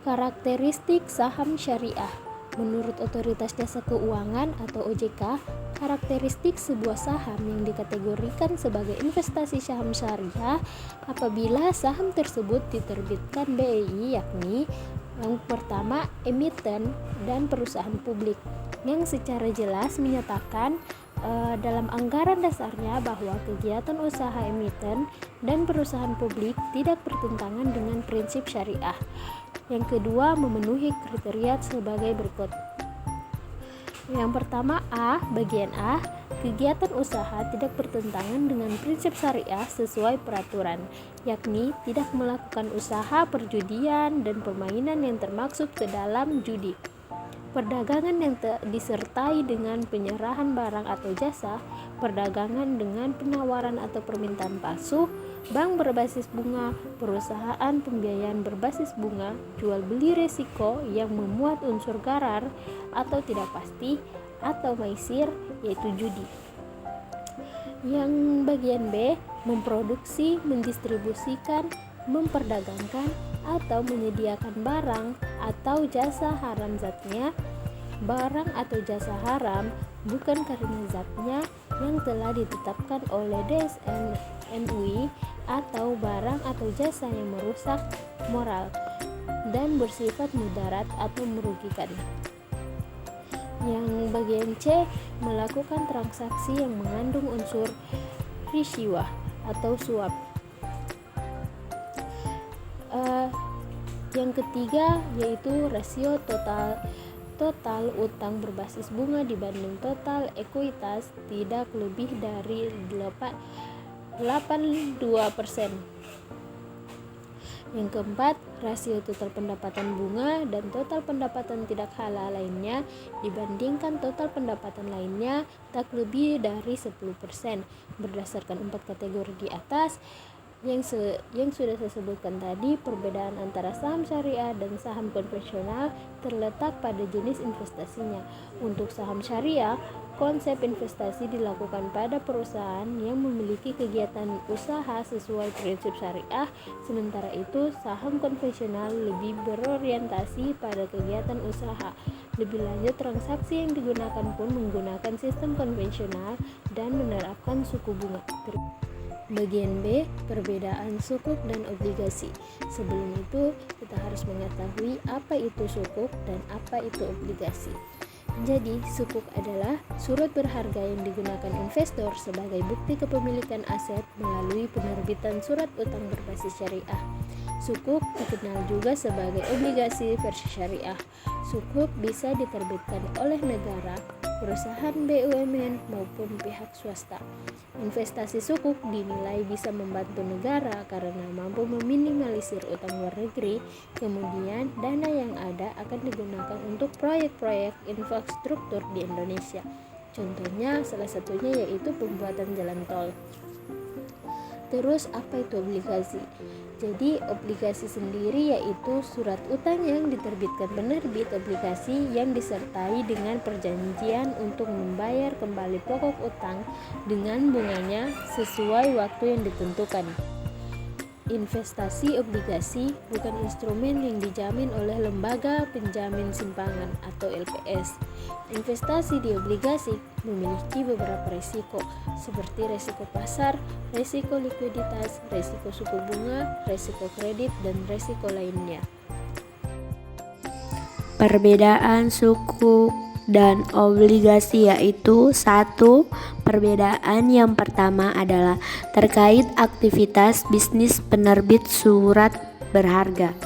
Karakteristik saham syariah. Menurut Otoritas Jasa Keuangan atau OJK, karakteristik sebuah saham yang dikategorikan sebagai investasi saham syariah apabila saham tersebut diterbitkan BEI, yakni yang pertama emiten dan perusahaan publik, yang secara jelas menyatakan dalam anggaran dasarnya bahwa kegiatan usaha emiten dan perusahaan publik tidak bertentangan dengan prinsip syariah. Yang kedua, memenuhi kriteria sebagai berikut. Yang pertama bagian A, kegiatan usaha tidak bertentangan dengan prinsip syariah sesuai peraturan, yakni tidak melakukan usaha perjudian dan permainan yang termaksud ke dalam judi. Perdagangan yang disertai dengan penyerahan barang atau jasa, perdagangan dengan penawaran atau permintaan palsu, bank berbasis bunga, perusahaan pembiayaan berbasis bunga, jual beli risiko yang memuat unsur garar atau tidak pasti, atau maisir, yaitu judi. Yang bagian B, memproduksi, mendistribusikan, memperdagangkan, atau menyediakan barang atau jasa haram zatnya. Barang atau jasa haram bukan karena zatnya yang telah ditetapkan oleh DSN MUI, atau barang atau jasa yang merusak moral dan bersifat mudarat atau merugikan. Yang bagian C, melakukan transaksi yang mengandung unsur rishiwah atau suap. Yang ketiga yaitu rasio total utang berbasis bunga dibanding total ekuitas tidak lebih dari 82%. Yang keempat, rasio total pendapatan bunga dan total pendapatan tidak halal lainnya dibandingkan total pendapatan lainnya tak lebih dari 10%. Berdasarkan 4 kategori di atas yang sudah saya sebutkan tadi, perbedaan antara saham syariah dan saham konvensional terletak pada jenis investasinya. Untuk saham syariah, konsep investasi dilakukan pada perusahaan yang memiliki kegiatan usaha sesuai prinsip syariah, sementara itu saham konvensional lebih berorientasi pada kegiatan usaha. Lebih lanjut, transaksi yang digunakan pun menggunakan sistem konvensional dan menerapkan suku bunga. Bagian B, perbedaan sukuk dan obligasi. Sebelum itu, kita harus mengetahui apa itu sukuk dan apa itu obligasi. Jadi, sukuk adalah surat berharga yang digunakan investor sebagai bukti kepemilikan aset melalui penerbitan surat utang berbasis syariah. Sukuk dikenal juga sebagai obligasi versi syariah. Sukuk bisa diterbitkan oleh negara, perusahaan BUMN maupun pihak swasta. Investasi sukuk dinilai bisa membantu negara karena mampu meminimalisir utang luar negeri. Kemudian dana yang ada akan digunakan untuk proyek-proyek infrastruktur di Indonesia. Contohnya salah satunya yaitu pembuatan jalan tol. Terus apa itu obligasi? Jadi obligasi sendiri yaitu surat utang yang diterbitkan penerbit obligasi yang disertai dengan perjanjian untuk membayar kembali pokok utang dengan bunganya sesuai waktu yang ditentukan. Investasi obligasi bukan instrumen yang dijamin oleh lembaga penjamin simpangan atau LPS. Investasi di obligasi memiliki beberapa risiko, seperti risiko pasar, risiko likuiditas, risiko suku bunga, risiko kredit, dan risiko lainnya. Perbedaan suku dan obligasi yaitu: 1. Perbedaan yang pertama adalah terkait aktivitas bisnis penerbit surat berharga.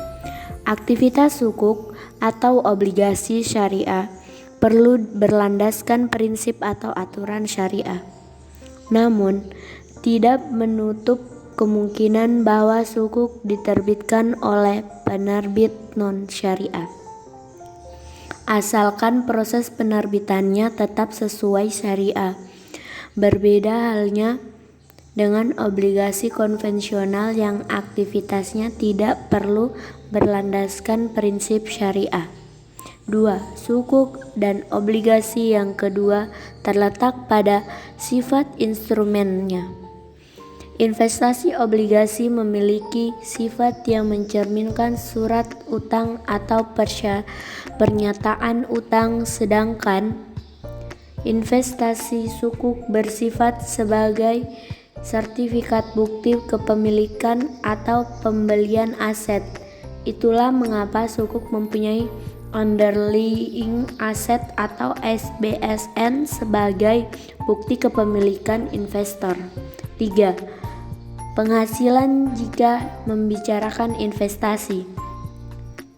Aktivitas sukuk atau obligasi syariah perlu berlandaskan prinsip atau aturan syariah. Namun, tidak menutup kemungkinan bahwa sukuk diterbitkan oleh penerbit non-syariah, asalkan proses penerbitannya tetap sesuai syariah. Berbeda halnya dengan obligasi konvensional yang aktivitasnya tidak perlu berlandaskan prinsip syariah. 2. Sukuk dan obligasi yang kedua terletak pada sifat instrumennya. Investasi obligasi memiliki sifat yang mencerminkan surat utang atau pernyataan utang, sedangkan investasi sukuk bersifat sebagai sertifikat bukti kepemilikan atau pembelian aset. Itulah mengapa sukuk mempunyai underlying asset atau SBSN sebagai bukti kepemilikan investor. 3. Penghasilan jika membicarakan investasi.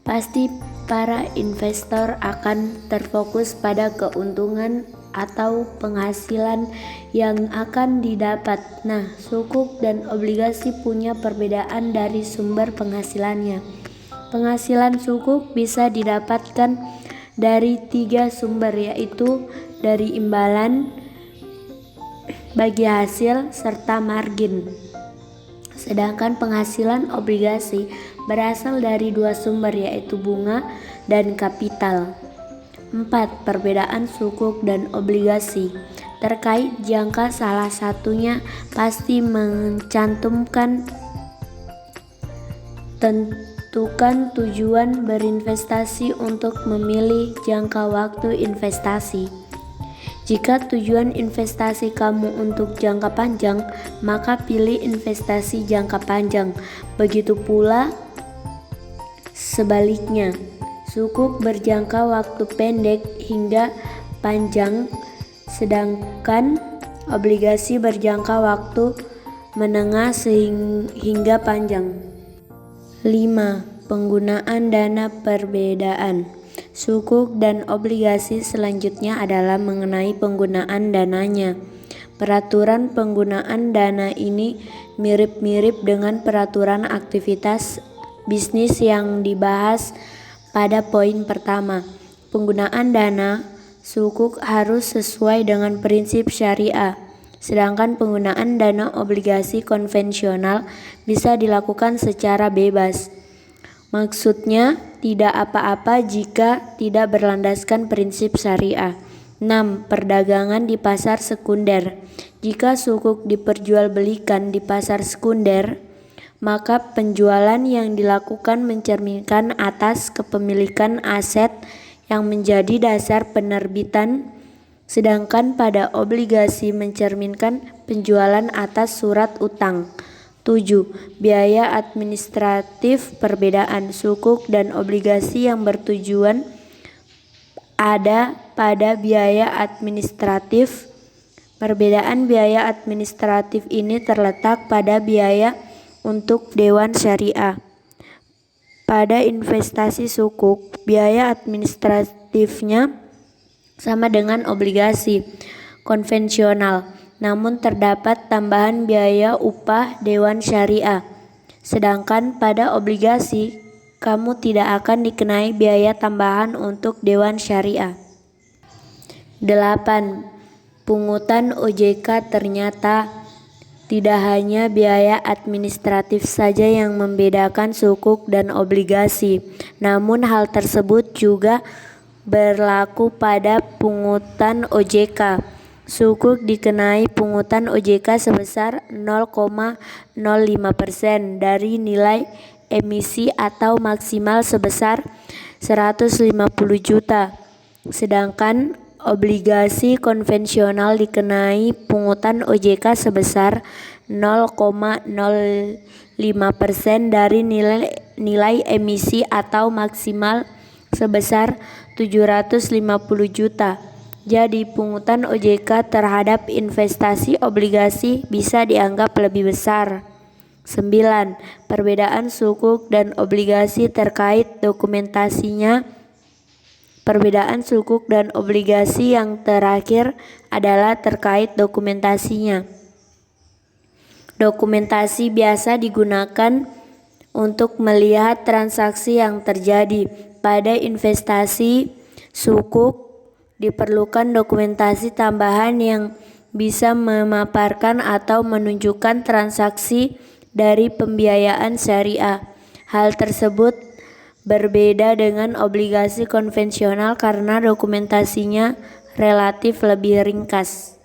Pasti para investor akan terfokus pada keuntungan atau penghasilan yang akan didapat. Nah, sukuk dan obligasi punya perbedaan dari sumber penghasilannya. Penghasilan sukuk bisa didapatkan dari 3 sumber, yaitu dari imbalan, bagi hasil, serta margin. Sedangkan penghasilan obligasi berasal dari 2 sumber, yaitu bunga dan kapital. 4. Perbedaan sukuk dan obligasi. Terkait jangka, salah satunya pasti mencantumkan tentukan tujuan berinvestasi untuk memilih jangka waktu investasi. Jika tujuan investasi kamu untuk jangka panjang, maka pilih investasi jangka panjang. Begitu pula sebaliknya, sukuk berjangka waktu pendek hingga panjang, sedangkan obligasi berjangka waktu menengah hingga panjang. 5. Penggunaan dana perbedaan. Sukuk dan obligasi selanjutnya adalah mengenai penggunaan dananya. Peraturan penggunaan dana ini mirip-mirip dengan peraturan aktivitas bisnis yang dibahas pada poin pertama. Penggunaan dana sukuk harus sesuai dengan prinsip syariah, sedangkan penggunaan dana obligasi konvensional bisa dilakukan secara bebas. Maksudnya, tidak apa-apa jika tidak berlandaskan prinsip syariah. 6. Perdagangan di pasar sekunder. Jika sukuk diperjualbelikan di pasar sekunder, maka penjualan yang dilakukan mencerminkan atas kepemilikan aset yang menjadi dasar penerbitan, sedangkan pada obligasi mencerminkan penjualan atas surat utang. 7. Biaya administratif perbedaan. Sukuk dan obligasi yang bertujuan ada pada biaya administratif. Perbedaan biaya administratif ini terletak pada biaya untuk dewan syariah. Pada investasi sukuk, biaya administratifnya sama dengan obligasi konvensional, namun terdapat tambahan biaya upah dewan syariah. Sedangkan pada obligasi, kamu tidak akan dikenai biaya tambahan untuk dewan syariah. 8. Pungutan OJK. Ternyata tidak hanya biaya administratif saja yang membedakan sukuk dan obligasi, namun hal tersebut juga berlaku pada pungutan OJK. Sukuk dikenai pungutan OJK sebesar 0,05% dari nilai emisi atau maksimal sebesar 150 juta. Sedangkan obligasi konvensional dikenai pungutan OJK sebesar 0,05% dari nilai emisi atau maksimal sebesar 750 juta. Jadi pungutan OJK terhadap investasi obligasi bisa dianggap lebih besar. 9. Perbedaan sukuk dan obligasi terkait dokumentasinya. Perbedaan sukuk dan obligasi yang terakhir adalah terkait dokumentasinya. Dokumentasi biasa digunakan untuk melihat transaksi yang terjadi. Pada investasi sukuk diperlukan dokumentasi tambahan yang bisa memaparkan atau menunjukkan transaksi dari pembiayaan syariah. Hal tersebut berbeda dengan obligasi konvensional karena dokumentasinya relatif lebih ringkas.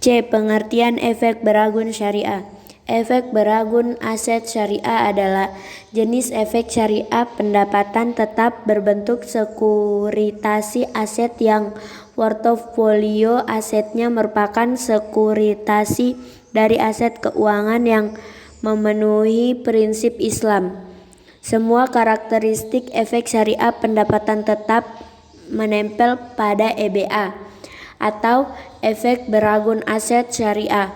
C. Pengertian efek beragun syariah. Efek beragun aset syariah adalah jenis efek syariah pendapatan tetap berbentuk sekuritasi aset yang portofolio asetnya merupakan sekuritasi dari aset keuangan yang memenuhi prinsip Islam. Semua karakteristik efek syariah pendapatan tetap menempel pada EBA atau efek beragun aset syariah.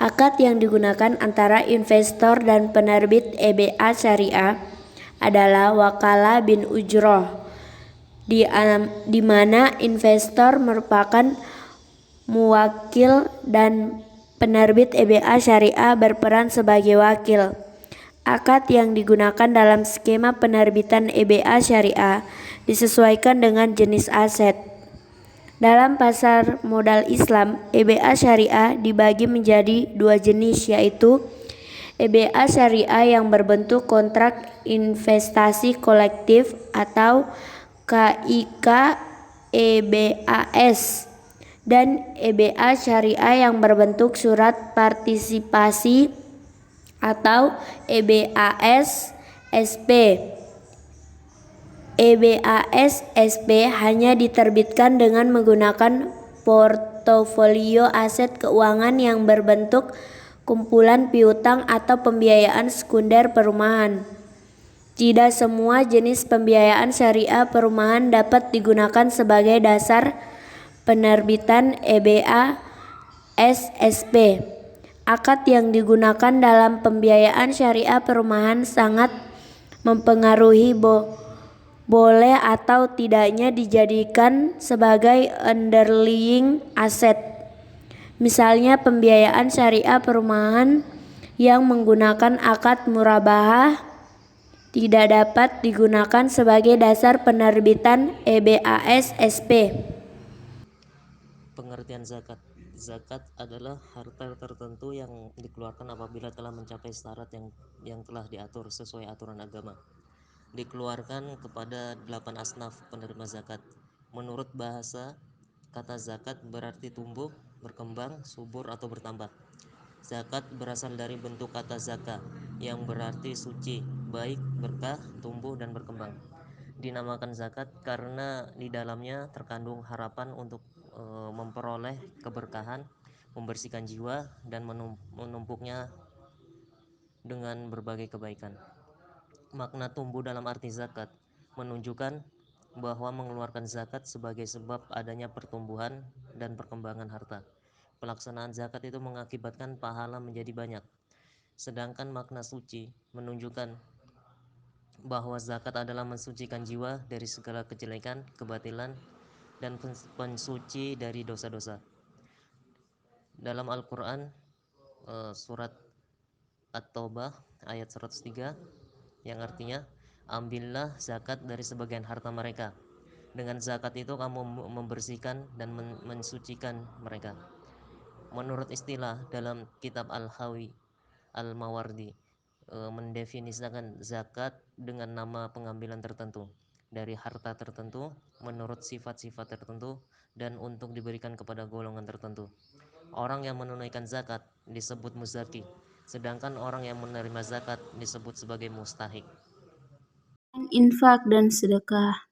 Akad yang digunakan antara investor dan penerbit EBA syariah adalah wakalah bin ujroh, di mana investor merupakan muwakil dan penerbit EBA syariah berperan sebagai wakil. Akad yang digunakan dalam skema penerbitan EBA syariah disesuaikan dengan jenis aset. Dalam pasar modal Islam, EBA syariah dibagi menjadi dua jenis, yaitu EBA syariah yang berbentuk kontrak investasi kolektif atau KIK EBAS dan EBA syariah yang berbentuk surat partisipasi atau EBAS SP. EBAS SP hanya diterbitkan dengan menggunakan portofolio aset keuangan yang berbentuk kumpulan piutang atau pembiayaan sekunder perumahan. Tidak semua jenis pembiayaan syariah perumahan dapat digunakan sebagai dasar penerbitan EBAS SP. Akad yang digunakan dalam pembiayaan syariah perumahan sangat mempengaruhi boleh atau tidaknya dijadikan sebagai underlying aset. Misalnya pembiayaan syariah perumahan yang menggunakan akad murabahah tidak dapat digunakan sebagai dasar penerbitan EBAS SP. Pengertian zakat. Zakat adalah harta tertentu yang dikeluarkan apabila telah mencapai syarat yang telah diatur sesuai aturan agama. Dikeluarkan kepada 8 asnaf penerima zakat. Menurut bahasa, kata zakat berarti tumbuh, berkembang, subur atau bertambah. Zakat berasal dari bentuk kata zaka yang berarti suci, baik, berkah, tumbuh dan berkembang. Dinamakan zakat karena di dalamnya terkandung harapan untuk memperoleh keberkahan, membersihkan jiwa dan menumpuknya dengan berbagai kebaikan. Makna tumbuh dalam arti zakat menunjukkan bahwa mengeluarkan zakat sebagai sebab adanya pertumbuhan dan perkembangan harta. Pelaksanaan zakat itu mengakibatkan pahala menjadi banyak. Sedangkan makna suci menunjukkan bahwa zakat adalah mensucikan jiwa dari segala kejelekan, kebatilan, dan pensuci dari dosa-dosa. Dalam Al-Quran, surat At-Taubah ayat 103 yang artinya, ambillah zakat dari sebagian harta mereka. Dengan zakat itu kamu membersihkan dan mensucikan mereka. Menurut istilah dalam kitab Al-Hawi Al-Mawardi, mendefinisikan zakat dengan nama pengambilan tertentu dari harta tertentu menurut sifat-sifat tertentu dan untuk diberikan kepada golongan tertentu. Orang yang menunaikan zakat disebut muzaki, sedangkan orang yang menerima zakat disebut sebagai mustahik. Infak dan sedekah.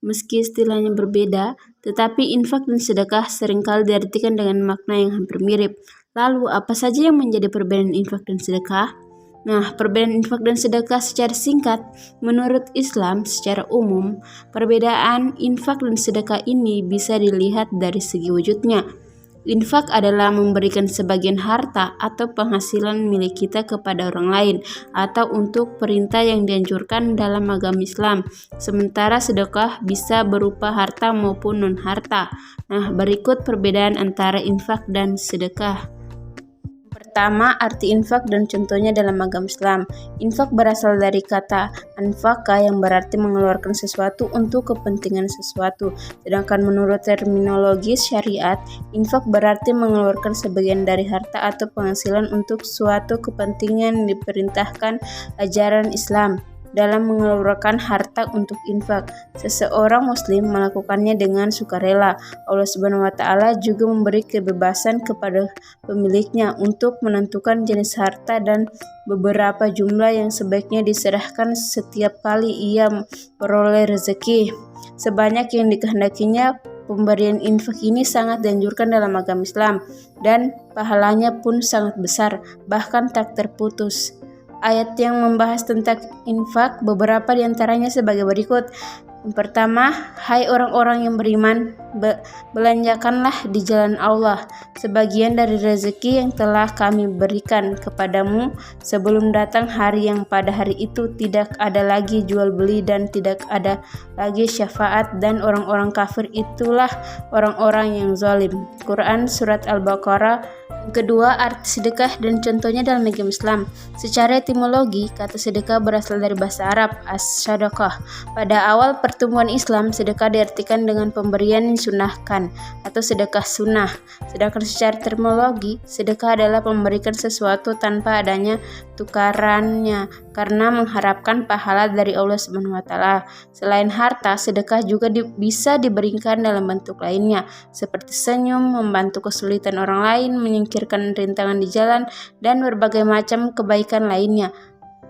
Meski istilahnya berbeda, tetapi infak dan sedekah seringkali diartikan dengan makna yang hampir mirip. Lalu, apa saja yang menjadi perbedaan infak dan sedekah? Nah, perbedaan infak dan sedekah secara singkat, menurut Islam secara umum, perbedaan infak dan sedekah ini bisa dilihat dari segi wujudnya. Infak adalah memberikan sebagian harta atau penghasilan milik kita kepada orang lain atau untuk perintah yang dianjurkan dalam agama Islam. Sementara sedekah bisa berupa harta maupun non-harta. Nah, berikut perbedaan antara infak dan sedekah. Pertama, arti infak dan contohnya dalam agama Islam. Infak berasal dari kata anfaka yang berarti mengeluarkan sesuatu untuk kepentingan sesuatu. Sedangkan menurut terminologi syariat, infak berarti mengeluarkan sebagian dari harta atau penghasilan untuk suatu kepentingan yang diperintahkan ajaran Islam. dalam mengeluarkan harta untuk infak. Seseorang muslim melakukannya dengan sukarela. Allah Subhanahu wa taala juga memberi kebebasan kepada pemiliknya untuk menentukan jenis harta dan beberapa jumlah yang sebaiknya diserahkan setiap kali ia peroleh rezeki, sebanyak yang dikehendakinya. Pemberian infak ini sangat dianjurkan dalam agama Islam dan pahalanya pun sangat besar, bahkan tak terputus. Ayat yang membahas tentang infak beberapa diantaranya sebagai berikut. Yang pertama, hai orang-orang yang beriman, belanjakanlah di jalan Allah sebagian dari rezeki yang telah kami berikan kepadamu sebelum datang hari yang pada hari itu tidak ada lagi jual beli dan tidak ada lagi syafaat, dan orang-orang kafir itulah orang-orang yang zalim. Quran Surat Al-Baqarah. Kedua, arti sedekah dan contohnya dalam agama Islam. Secara etimologi, kata sedekah berasal dari bahasa Arab as-sadaqah. Pada awal pertumbuhan Islam, sedekah diartikan dengan pemberian yang disunahkan atau sedekah sunnah. Sedangkan secara terminologi, sedekah adalah memberikan sesuatu tanpa adanya tukarannya karena mengharapkan pahala dari Allah Subhanahu wa taala. Selain harta, sedekah juga bisa diberikan dalam bentuk lainnya, seperti senyum, membantu kesulitan orang lain, menyingkirkan rintangan di jalan, dan berbagai macam kebaikan lainnya.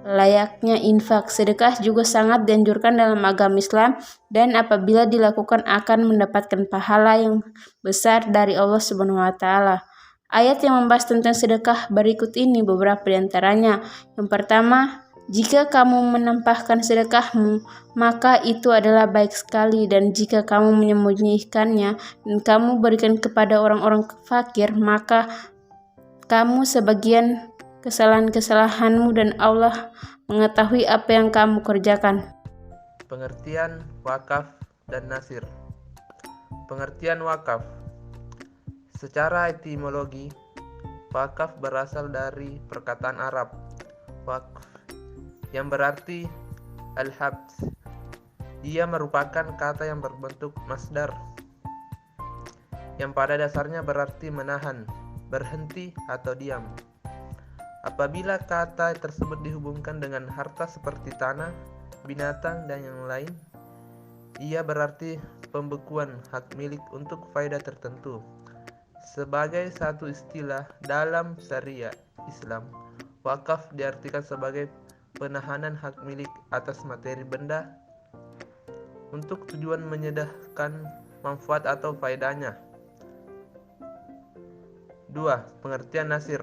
Layaknya infak, sedekah juga sangat dianjurkan dalam agama Islam dan apabila dilakukan akan mendapatkan pahala yang besar dari Allah Subhanahu wa taala. Ayat yang membahas tentang sedekah berikut ini beberapa di antaranya. Yang pertama, jika kamu menampakkan sedekahmu, maka itu adalah baik sekali, dan jika kamu menyembunyikannya dan kamu berikan kepada orang-orang fakir, maka kamu sebagian kesalahan-kesalahanmu dan Allah mengetahui apa yang kamu kerjakan. Pengertian wakaf dan nasir. Pengertian wakaf. Secara etimologi, wakaf berasal dari perkataan Arab waqf yang berarti al-habs. Ia merupakan kata yang berbentuk masdar yang pada dasarnya berarti menahan, berhenti atau diam. Apabila kata tersebut dihubungkan dengan harta seperti tanah, binatang, dan yang lain, ia berarti pembekuan hak milik untuk faedah tertentu. Sebagai satu istilah dalam syariat Islam, wakaf diartikan sebagai penahanan hak milik atas materi benda untuk tujuan menyedahkan manfaat atau faedahnya. 2. Pengertian nasir.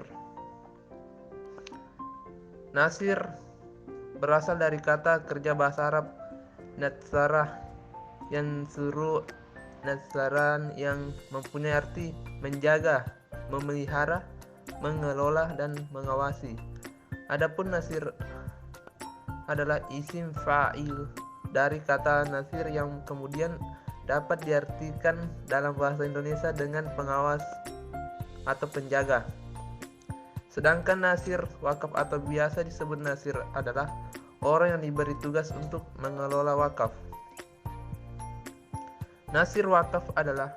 Nasir berasal dari kata kerja bahasa Arab natsarah yang suruh nasaran yang mempunyai arti menjaga, memelihara, mengelola, dan mengawasi. Adapun nasir adalah isim fa'il dari kata nasir yang kemudian dapat diartikan dalam bahasa Indonesia dengan pengawas atau penjaga. Sedangkan nasir wakaf atau biasa disebut nasir adalah orang yang diberi tugas untuk mengelola wakaf. Nasir wakaf adalah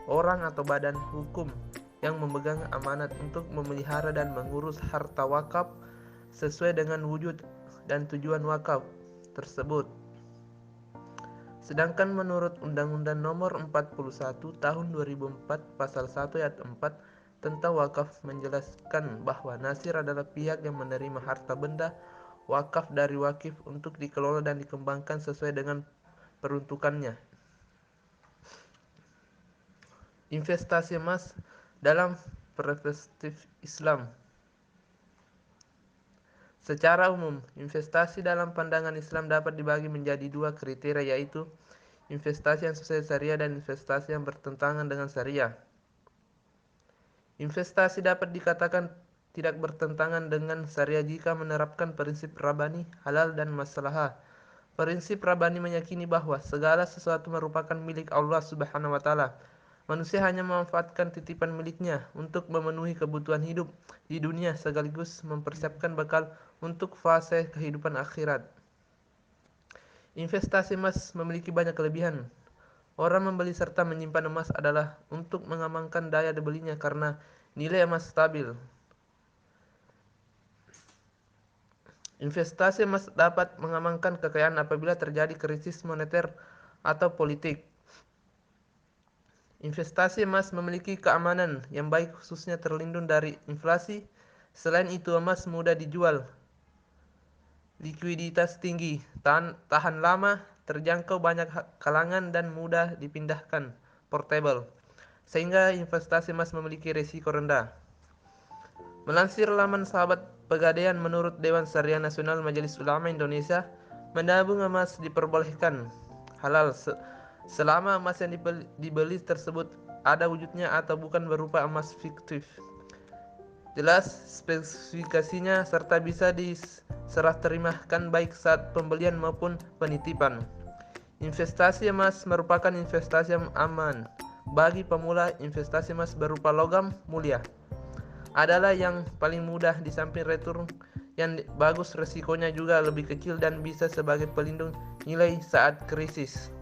orang atau badan hukum yang memegang amanat untuk memelihara dan mengurus harta wakaf sesuai dengan wujud dan tujuan wakaf tersebut. Sedangkan menurut Undang-Undang Nomor 41 Tahun 2004 Pasal 1 Ayat 4 tentang wakaf menjelaskan bahwa nasir adalah pihak yang menerima harta benda wakaf dari wakif untuk dikelola dan dikembangkan sesuai dengan peruntukannya. Investasi emas dalam perspektif Islam. Secara umum, investasi dalam pandangan Islam dapat dibagi menjadi dua kriteria, yaitu investasi yang sesuai syariah dan investasi yang bertentangan dengan syariah. Investasi dapat dikatakan tidak bertentangan dengan syariah jika menerapkan prinsip Rabbani, halal, dan maslahah. Prinsip Rabbani meyakini bahwa segala sesuatu merupakan milik Allah Subhanahu wa taala. Manusia hanya memanfaatkan titipan miliknya untuk memenuhi kebutuhan hidup di dunia sekaligus mempersiapkan bekal untuk fase kehidupan akhirat. Investasi emas memiliki banyak kelebihan. Orang membeli serta menyimpan emas adalah untuk mengamankan daya belinya karena nilai emas stabil. Investasi emas dapat mengamankan kekayaan apabila terjadi krisis moneter atau politik. Investasi emas memiliki keamanan yang baik, khususnya terlindung dari inflasi. Selain itu, emas mudah dijual, likuiditas tinggi, tahan lama, terjangkau banyak kalangan, dan mudah dipindahkan, portable, sehingga investasi emas memiliki risiko rendah. Melansir laman Sahabat Pegadaian, menurut Dewan Syariah Nasional Majelis Ulama Indonesia, menabung emas diperbolehkan halal selama emas yang dibeli tersebut ada wujudnya atau bukan berupa emas fiktif, jelas spesifikasinya, serta bisa diserah terimakan baik saat pembelian maupun penitipan. Investasi emas merupakan investasi yang aman. Bagi pemula, investasi emas berupa logam mulia adalah yang paling mudah, di samping return yang bagus, resikonya juga lebih kecil dan bisa sebagai pelindung nilai saat krisis.